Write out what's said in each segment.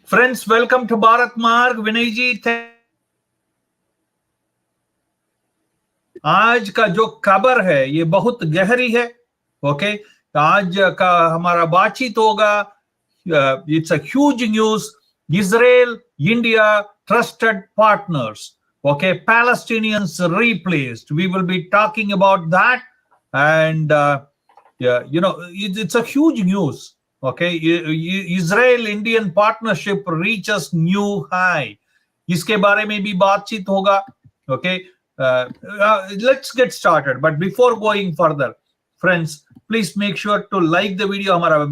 Friends, welcome to Bharat Marg. Vinay Ji, आज का जो खबर है ये बहुत गहरी है. ओके, आज का हमारा बातचीत होगा. It's a huge news. Israel, India, trusted partners. Okay, Palestinians replaced. We will be talking about that, and it's a huge news. Okay, Israel-Indian partnership reaches new high. इसके बारे में भी बातचीत होगा. Okay, let's get started. But before going further, friends, please make sure to like the video. हमारा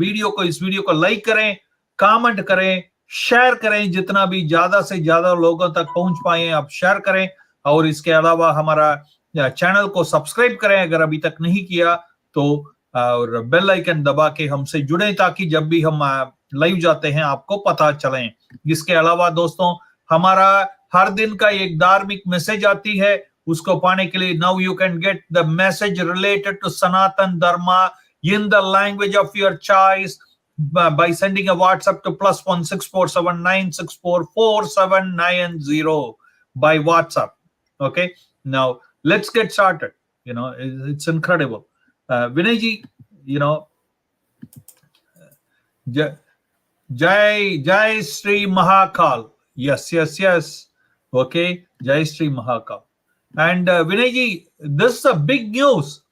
इस video को like करें, कमेंट करें, शेयर करें. जितना भी ज्यादा से ज्यादा लोगों तक पहुंच पाए आप शेयर करें. और इसके अलावा हमारा चैनल को सब्सक्राइब करें अगर अभी तक नहीं किया तो, और बेल आइकन दबा के हमसे जुड़े ताकि जब भी हम लाइव जाते हैं आपको पता चले. इसके अलावा दोस्तों, हमारा हर दिन का एक धार्मिक मैसेज आती है, उसको पाने के लिए now you can get the message related to Sanatan Dharma in the language of your choice by sending a WhatsApp to +1 64796444790 by WhatsApp. Okay, now let's get started. It's incredible. Vinay Ji, Jai Shri Mahakal. Yes. Okay, Jai Shri Mahakal. And Vinay Ji, this is a big news.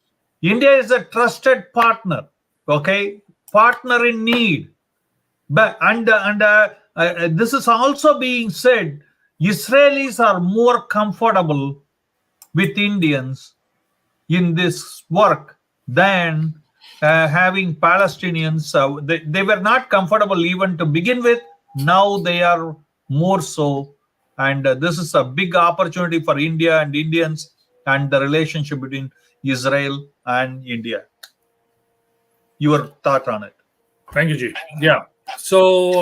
India is a trusted partner. Okay, partner in need. But this is also being said. Israelis are more comfortable with Indians in this work than having Palestinians. They were not comfortable even to begin with. Now they are more so. And this is a big opportunity for India and Indians and the relationship between Israel and India. Your thought on it? Thank you, Ji. Yeah. So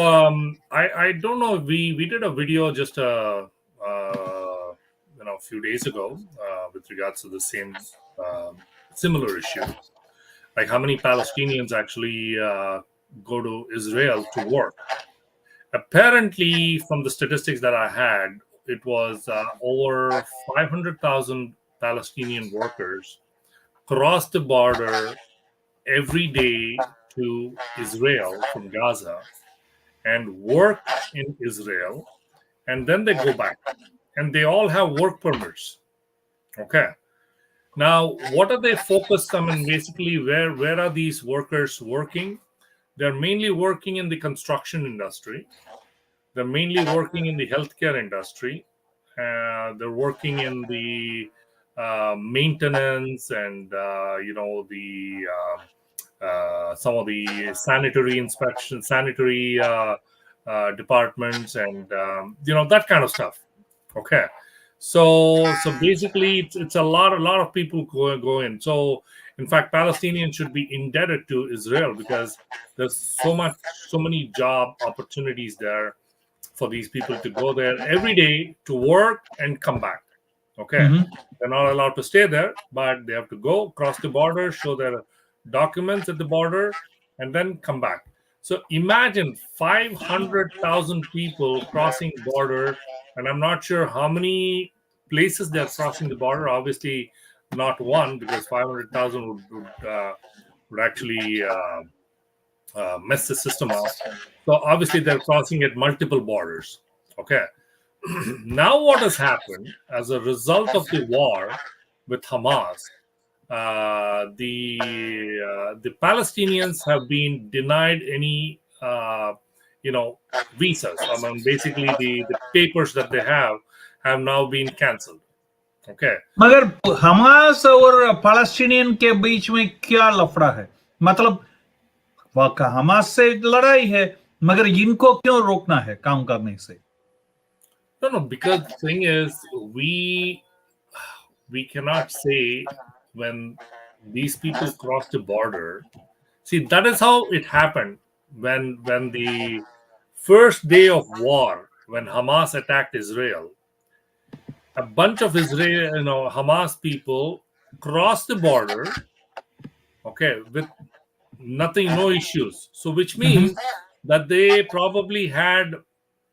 I don't know. We did a video just a few days ago with regards to the same similar issue, like how many Palestinians actually go to Israel to work. Apparently, from the statistics that I had, it was over 500,000 Palestinian workers cross the border every day to Israel from Gaza and work in Israel, and then they go back. And they all have work permits. Okay. Now, what are they focused on? And basically, where are these workers working? They're mainly working in the construction industry. They're mainly working in the healthcare industry. They're working in the maintenance and some of the sanitary inspection, sanitary departments, and that kind of stuff. Okay, so basically it's a lot of people go in. So in fact, Palestinians should be indebted to Israel because there's so many job opportunities there for these people to go there every day to work and come back. Okay, They're not allowed to stay there, but they have to go cross the border, show their documents at the border, and then come back. So imagine 500,000 people crossing the border, and I'm not sure how many places they're crossing the border. Obviously, not one, because 500,000 would actually mess the system up. So obviously, they're crossing at multiple borders. Okay. Now, what has happened as a result of the war with Hamas? The Palestinians have been denied any visas. I mean, basically the papers that they have now been cancelled. Okay. मगर Hamas और Palestinian के बीच में क्या लफड़ा है? मतलब Hamas से लड़ाई है, मगर इनको क्यों रोकना है काम करने से? No, because the thing is, we cannot say when these people cross the border. See, that is how it happened when the first day of war, when Hamas attacked Israel. A bunch of Hamas people crossed the border, okay, with nothing, no issues. So, which means that they probably had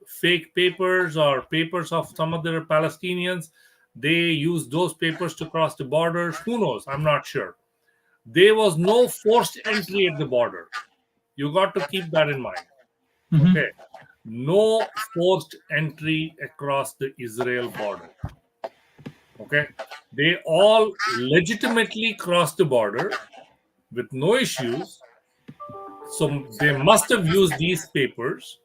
fake papers or papers of some other Palestinians. They used those papers to cross the borders. Who knows? I'm not sure. There was no forced entry at the border. You got to keep that in mind. Okay. No forced entry across the Israel border. Okay. They all legitimately crossed the border with no issues. So they must have used these papers.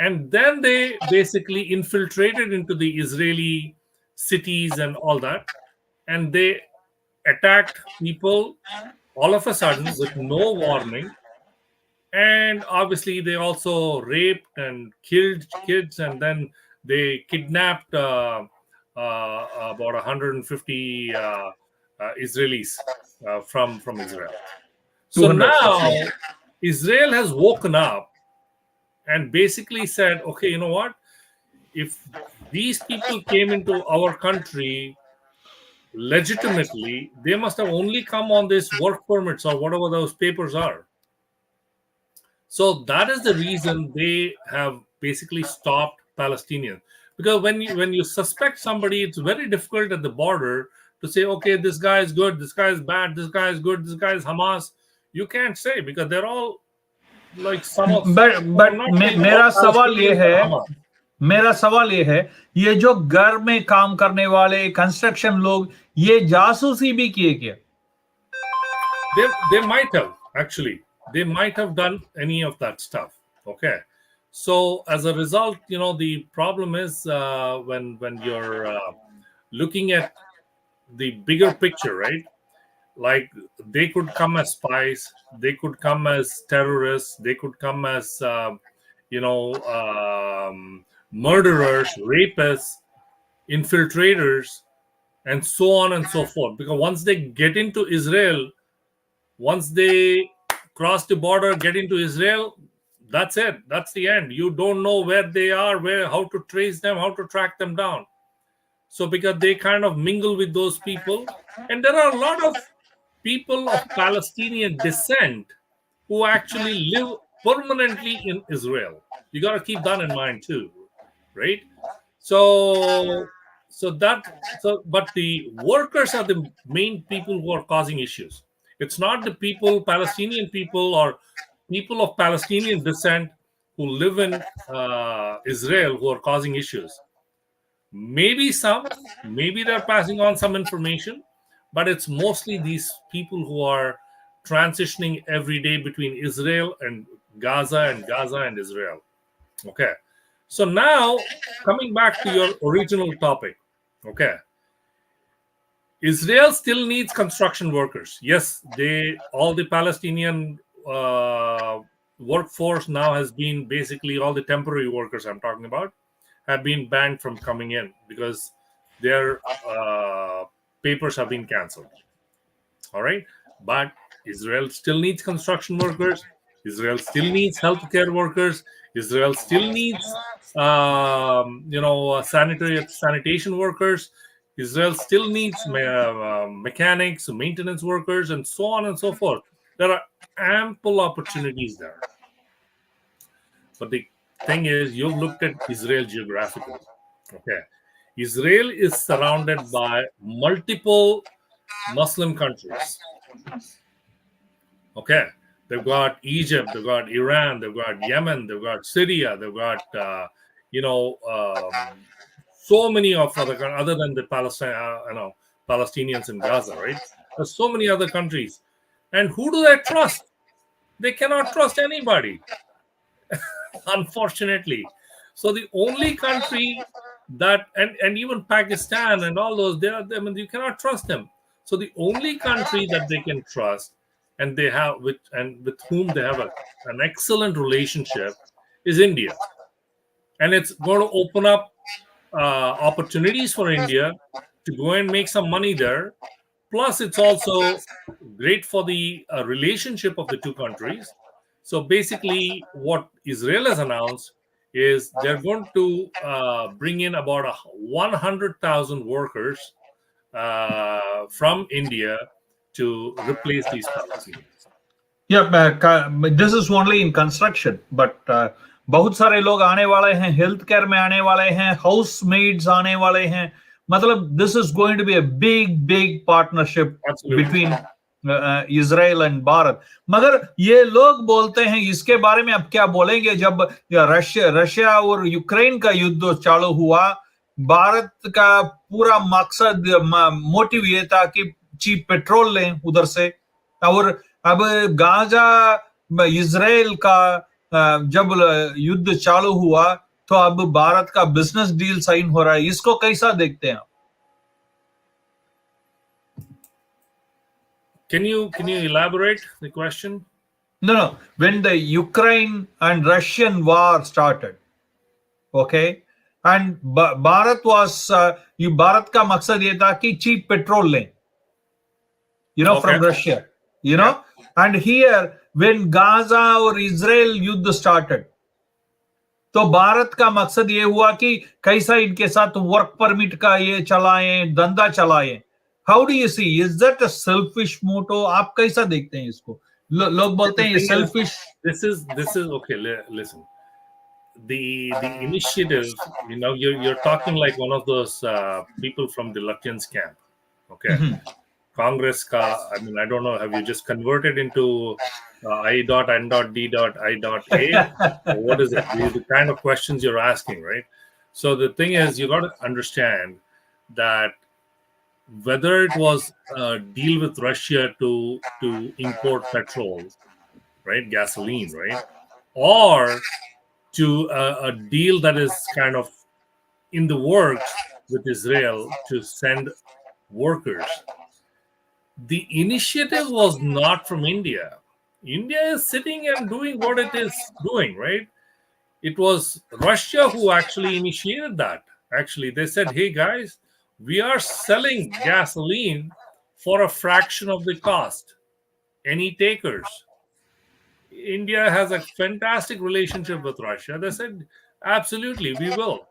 And then they basically infiltrated into the Israeli cities and all that. And they attacked people all of a sudden with no warning. And obviously, they also raped and killed kids, and then they kidnapped about 150 Israelis from Israel. So 200. now Israel has woken up and basically said, okay, you know what? If these people came into our country legitimately, they must have only come on this work permits or whatever those papers are. So that is the reason they have basically stopped Palestinians. Because when you suspect somebody, it's very difficult at the border to say, okay, this guy is good, this guy is bad, this guy is good, this guy is Hamas. You can't say because they're all like some of. But मेरा सवाल ये है ये जो घर में काम करने वाले कंस्ट्रक्शन लोग ये जासूसी भी किए क्या? They might have actually. They might have done any of that stuff. Okay. So as a result, the problem is when you're looking at the bigger picture, right? Like they could come as spies, they could come as terrorists, they could come as murderers, rapists, infiltrators, and so on and so forth. Because once they get into Israel, once they cross the border, get into Israel, that's it. That's the end. You don't know where they are, how to trace them, how to track them down. So because they kind of mingle with those people, and there are a lot of people of Palestinian descent who actually live permanently in Israel. You got to keep that in mind too, right? But the workers are the main people who are causing issues. It's not the Palestinian people or people of Palestinian descent who live in Israel who are causing issues. Maybe they're passing on some information, but it's mostly these people who are transitioning every day between Israel and Gaza and Israel. Okay. So now, coming back to your original topic, okay. Israel still needs construction workers. Yes, all the Palestinian workforce now has been basically all the temporary workers I'm talking about have been banned from coming in because their papers have been canceled. All right, but Israel still needs construction workers. Israel still needs healthcare workers. Israel still needs sanitation workers. Israel still needs mechanics, maintenance workers, and so on and so forth. There are ample opportunities there. But the thing is, you've looked at Israel geographically. Okay. Israel is surrounded by multiple Muslim countries. Okay. They've got Egypt, they've got Iran, they've got Yemen, they've got Syria, they've got, so many of other than the Palestinians in Gaza, right? There's so many other countries. And who do they trust? They cannot trust anybody, unfortunately. So the only country that, and even Pakistan and all those, you cannot trust them. So the only country that they can trust and they have with whom they have an excellent relationship is India. And it's going to open up opportunities for India to go and make some money there. Plus, it's also great for the relationship of the two countries. So basically, what Israel has announced is they're going to bring in about 100,000 workers from India to replace these Palestinians. Yeah, this is only in construction, but बहुत सारे लोग आने वाले हैं, health care में आने वाले हैं, हाउस मेड्स आने वाले हैं. मतलब this is going to be a big partnership Absolutely. Between Israel and Bharat. मगर ये लोग बोलते हैं, इसके बारे में अब क्या बोलेंगे, जब रशिया और यूक्रेन का युद्ध चालू हुआ, भारत का पूरा मकसद, मोटिव ये था कि चीप पेट्रोल लें उधर से. और अब गाजा इजराइल का जब युद्ध चालू हुआ, तो अब भारत का बिजनेस डील साइन हो रहा है. इसको कैसा देखते हैं आप? Can you elaborate the question? No. When the Ukraine and Russian war started, okay, and Bharat was, Bharat का मकसद ये था कि cheap petrol लें, from Russia, and here when Gaza or Israel युद्ध started, तो भारत का मकसद ये हुआ कि कैसा इनके साथ वर्क परमिट का ये चलाएं, धंधा चलाएं. How do you see, is that a selfish motto? आप कैसा देखते हैं इसको? लोग बोलते हैं ये selfish. This is okay. Listen, the initiative, you're talking like one of those people from the Lutyens camp. Okay. Congress ka, I mean, I don't know, have you just converted into I.N.D.I.A? What is it? These are the kind of questions you're asking, right? So the thing is, you got to understand that whether it was a deal with Russia to import petrol, right, gasoline, right, or to a deal that is kind of in the works with Israel to send workers, the initiative was not from India. India is sitting and doing what it is doing, right? It was Russia who actually initiated that. Actually, they said, hey guys, we are selling gasoline for a fraction of the cost. Any takers? India has a fantastic relationship with Russia. They said, absolutely, we will.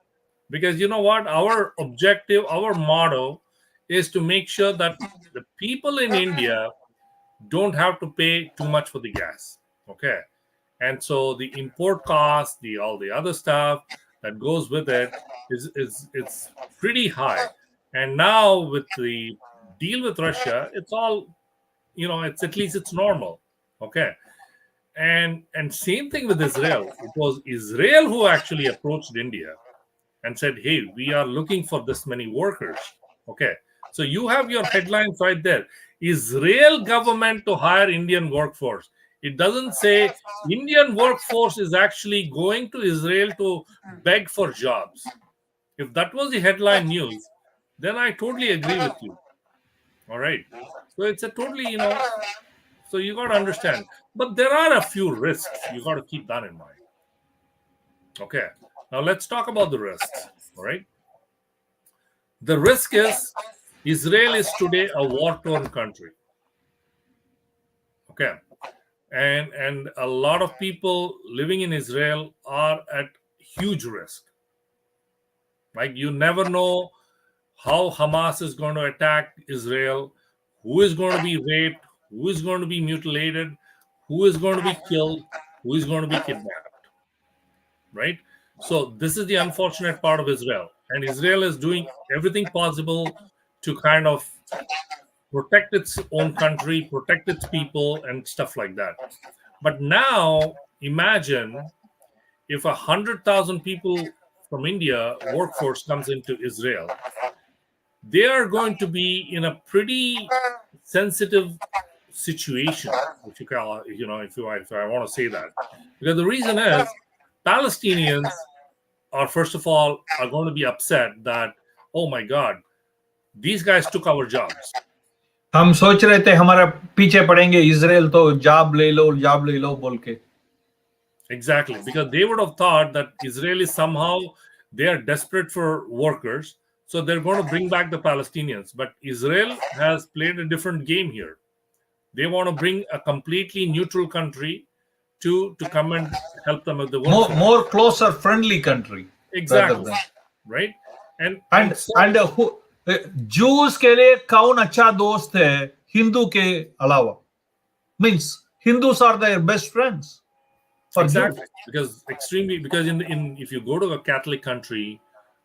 Because you know what? Our objective, our motto is to make sure that the people in India don't have to pay too much for the gas. Okay. And so the import cost, all the other stuff that goes with it it's pretty high. And now with the deal with Russia, it's all, it's at least it's normal. Okay. And same thing with Israel. It was Israel who actually approached India and said, hey, we are looking for this many workers. Okay. So you have your headlines right there. Israel government to hire Indian workforce. It doesn't say Indian workforce is actually going to Israel to beg for jobs. If that was the headline news, then I totally agree with you. All right. So it's a totally, so you got to understand. But there are a few risks. You got to keep that in mind. Okay. Now let's talk about the risks. All right. The risk is Israel is today a war-torn country. Okay. And a lot of people living in Israel are at huge risk. Like, you never know how Hamas is going to attack Israel, who is going to be raped, who is going to be mutilated, who is going to be killed, who is going to be kidnapped. Right? So this is the unfortunate part of Israel. And Israel is doing everything possible to kind of protect its own country, protect its people, and stuff like that. But now, imagine if 100,000 people from India workforce comes into Israel. They are going to be in a pretty sensitive situation, if you call, if I want to say that. Because the reason is, Palestinians are, first of all, are going to be upset that, oh my God, these guys took our jobs. हम सोच रहे थे हमारा पीछे पड़ेंगे Israel, तो job ले लो बोल के. Exactly, because they would have thought that Israelis somehow, they are desperate for workers, so they're going to bring back the Palestinians. But Israel has played a different game here. They want to bring a completely neutral country to come and help them with the work. More closer, friendly country. Exactly. Right? And Jews के लिए कौन अच्छा दोस्त है हिंदू के अलावा? Means Hindus are their best friends. for exactly, Jews. because in if you go to a Catholic country,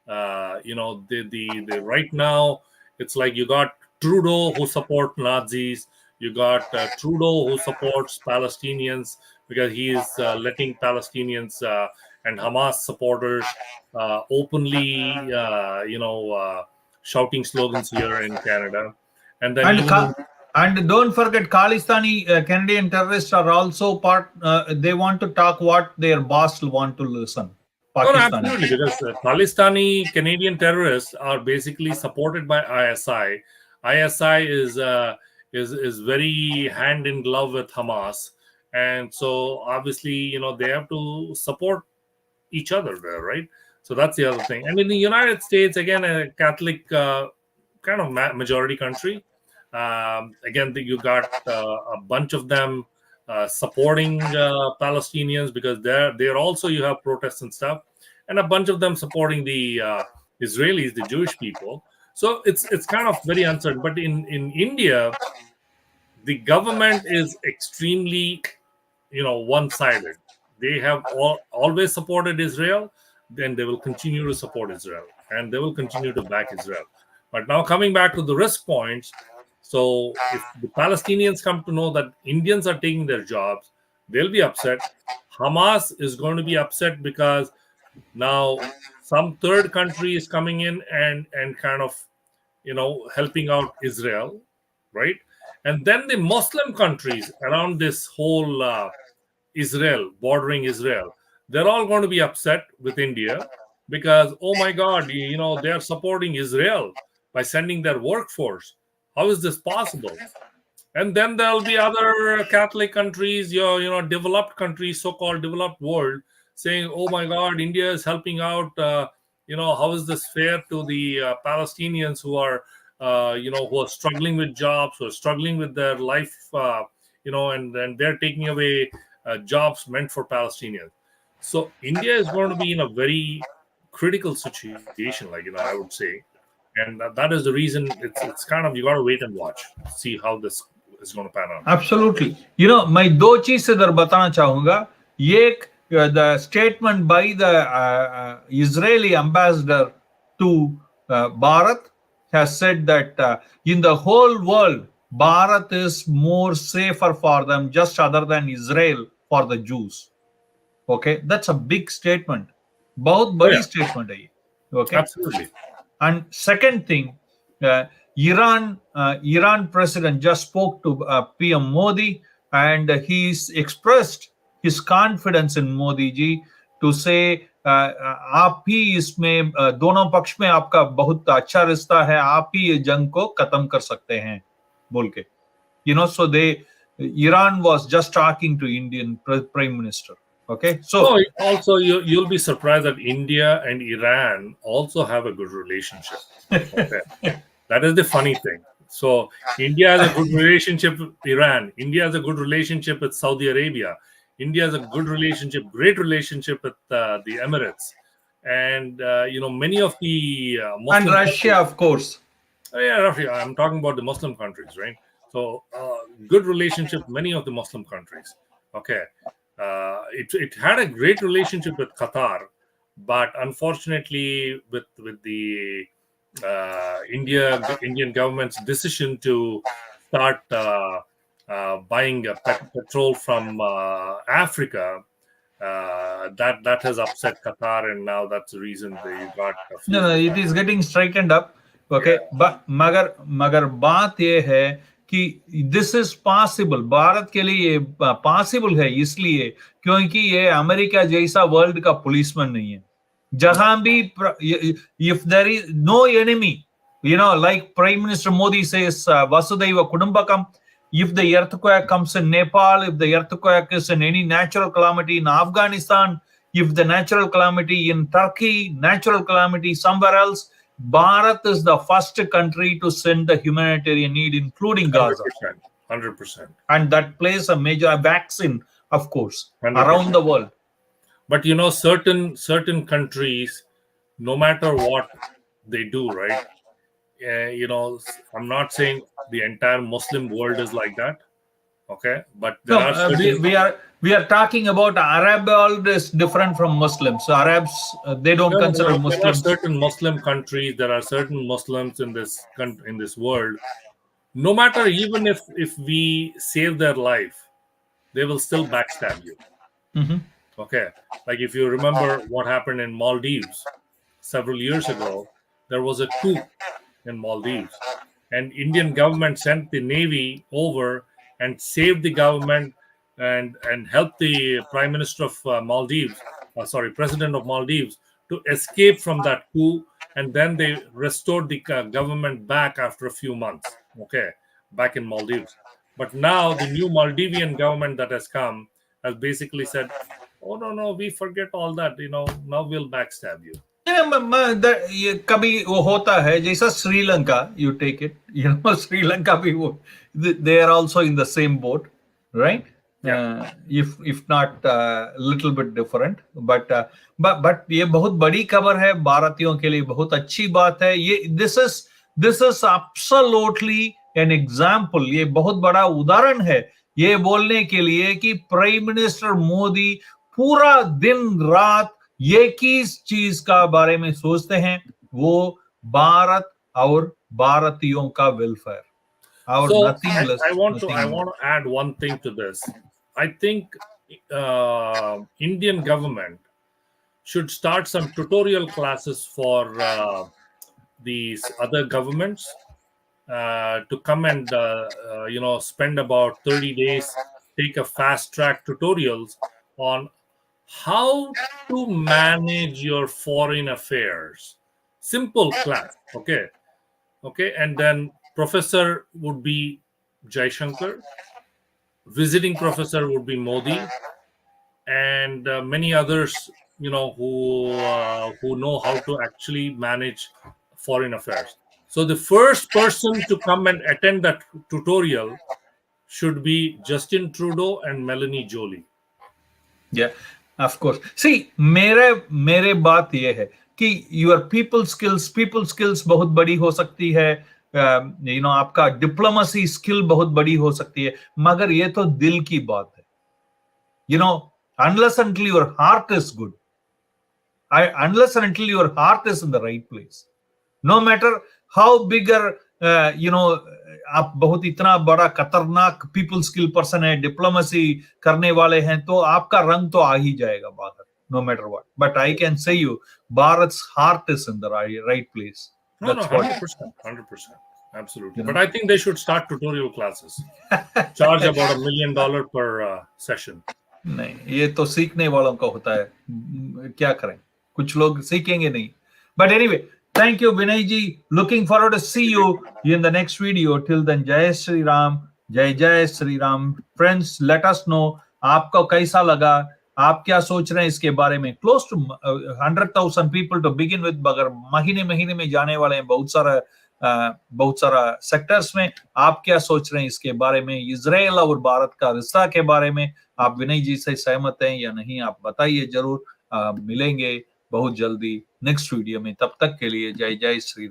the right now it's like you got Trudeau who support Nazis, you got Trudeau who supports Palestinians because he is letting Palestinians and Hamas supporters openly, shouting slogans here in Canada, and then And even and don't forget, Khalistani Canadian terrorists are also part. They want to talk what their boss want to listen. Oh, no, Pakistani. absolutely, because Palestini Canadian terrorists are basically supported by ISI. ISI is very hand in glove with Hamas, and so obviously they have to support each other there, right? So that's the other thing. And in the United States, again, a Catholic kind of majority country. Again, you got a bunch of them supporting Palestinians because they're also you have protests and stuff, and a bunch of them supporting the Israelis, the Jewish people. So it's kind of very uncertain. But in India, the government is extremely one-sided. They have always supported Israel, then they will continue to support Israel, and they will continue to back Israel. But now coming back to the risk points, so if the Palestinians come to know that Indians are taking their jobs, they'll be upset. Hamas is going to be upset because now some third country is coming in and kind of helping out Israel, right? And then the Muslim countries around this whole Israel, bordering Israel, they're all going to be upset with India because, oh my God, they are supporting Israel by sending their workforce. How is this possible? And then there'll be other Catholic countries, developed countries, so-called developed world, saying, "Oh my God, India is helping out. How is this fair to the Palestinians who are struggling with jobs, who are struggling with their life, and they're taking away jobs meant for Palestinians." So India is going to be in a very critical situation, I would say, and that is the reason it's kind of you got to wait and watch, see how this is going to pan out. Absolutely. मैं दो चीज इधर बताना चाहूंगा. एक, the statement by the Israeli ambassador to Bharat has said that in the whole world, Bharat is more safer for them, just other than Israel for the Jews. Okay, that's a big statement. बहुत Oh, बड़ी yeah, statement है ये. Okay. absolutely. And second thing, Iran president just spoke to PM Modi, and he's expressed his confidence in Modi ji to say आप ही इसमें दोनों पक्ष में आपका बहुत अच्छा रिश्ता है, आप ही ये जंग को खत्म कर सकते हैं बोल के. So Iran was just talking to Indian Prime Minister. Okay, so No, also you'll be surprised that India and Iran also have a good relationship. Okay. That is the funny thing. So India has a good relationship with Iran. India has a good relationship with Saudi Arabia. India has a good relationship, great relationship with the Emirates, and many of the and Muslim Russia, countries. of course. Yeah, roughly. I'm talking about the Muslim countries, right? So, good relationship with many of the Muslim countries. Okay, it had a great relationship with Qatar, but unfortunately, with the Indian government's decision to start buying petrol from Africa, that has upset Qatar, and now that's the reason they got a few. No, it is getting straightened up. Yeah. Okay, but मगर बात ये है कि this is possible. Bharat के लिए ये possible है इसलिए क्योंकि ये अमेरिका जैसा वर्ल्ड का पुलिसमैन नहीं है. जहां भी if there is no enemy, like Prime Minister Modi says, Vasudhaiva Kudumbakam. If the earthquake comes in Nepal, if the earthquake is in any natural calamity in Afghanistan, if the natural calamity in Turkey, natural calamity somewhere else, Bharat is the first country to send the humanitarian need, including Gaza. 100%. And that plays a major vaccine, of course, 100%. around the world. But certain countries, no matter what they do, right? I'm not saying the entire Muslim world is like that. Okay, but there No, are certain, we are talking about Arab world is different from Muslims. So Arabs they don't no, no, consider there are Muslims. certain Muslim countries, there are certain Muslims in this world. No matter, even if we save their life, they will still backstab you. Mhm. Okay, like if you remember what happened in Maldives several years ago, there was a coup in Maldives, and Indian government sent the navy over and saved the government and helped the prime minister of Maldives, president of Maldives, to escape from that coup, and then they restored the government back after a few months. Okay, back in Maldives. But now the new Maldivian government that has come has basically said, "Oh no, we forget all that. Now we'll backstab you." ये कभी वो होता है जैसा Sri Lanka you take it Sri Lanka भी वो they are also in the same boat right Yeah. if not little bit different but ये बहुत बड़ी खबर है भारतीयों के लिए बहुत अच्छी बात है ये this is absolutely an example ये बहुत बड़ा उदाहरण है ये बोलने के लिए कि प्राइम मिनिस्टर मोदी पूरा दिन रात एक ही चीज का बारे में सोचते हैं वो भारत और भारतीयों का वेलफेयर और So nothing less I want nothing more. to add one thing to this. I think Indian government should start some tutorial classes for these other governments to come and spend about 30 days, take a fast track tutorials on how to manage your foreign affairs. Simple class, okay, and then professor would be Jaishankar, visiting professor would be Modi, and many others, who know how to actually manage foreign affairs. So the first person to come and attend that tutorial should be Justin Trudeau and Melanie Jolie. Yeah, of course. See, मेरे बात ये है कि your people skills बहुत बड़ी हो सकती है, आपका डिप्लोमेसी स्किल बहुत बड़ी हो सकती है, मगर ये तो दिल की बात है. Unless until your heart is good, unless until your heart is in the right place, no matter how bigger, आप बहुत इतना बड़ा खतरनाक पीपल स्किल पर्सन है, डिप्लोमेसी करने वाले हैं, तो आपका रंग तो आ ही जाएगा बाहर, no matter what. But I can say you, Bharat's heart is in the right place. No, That's 100%, absolutely. But I think they should start tutorial classes. Charge about $1 million per session. नहीं, ये तो सीखने वालों का होता है, क्या करें, कुछ लोग सीखेंगे नहीं. But anyway, thank you, Vinay Ji. Looking forward to see you in the next video. Till then, Jai Shri Ram, Jai Shri Ram. Friends, let us know आपको कैसा लगा, आप क्या सोच रहे हैं इसके बारे में. Close to 100,000 people to begin with, मगर महीने में जाने वाले हैं बहुत सारा सेक्टर्स में. आप क्या सोच रहे हैं इसके बारे में, इजराइल और भारत का रिश्ता के बारे में, आप विनय जी से सहमत हैं या नहीं, आप बताइए जरूर. मिलेंगे बहुत जल्दी नेक्स्ट वीडियो में. तब तक के लिए जय जय श्री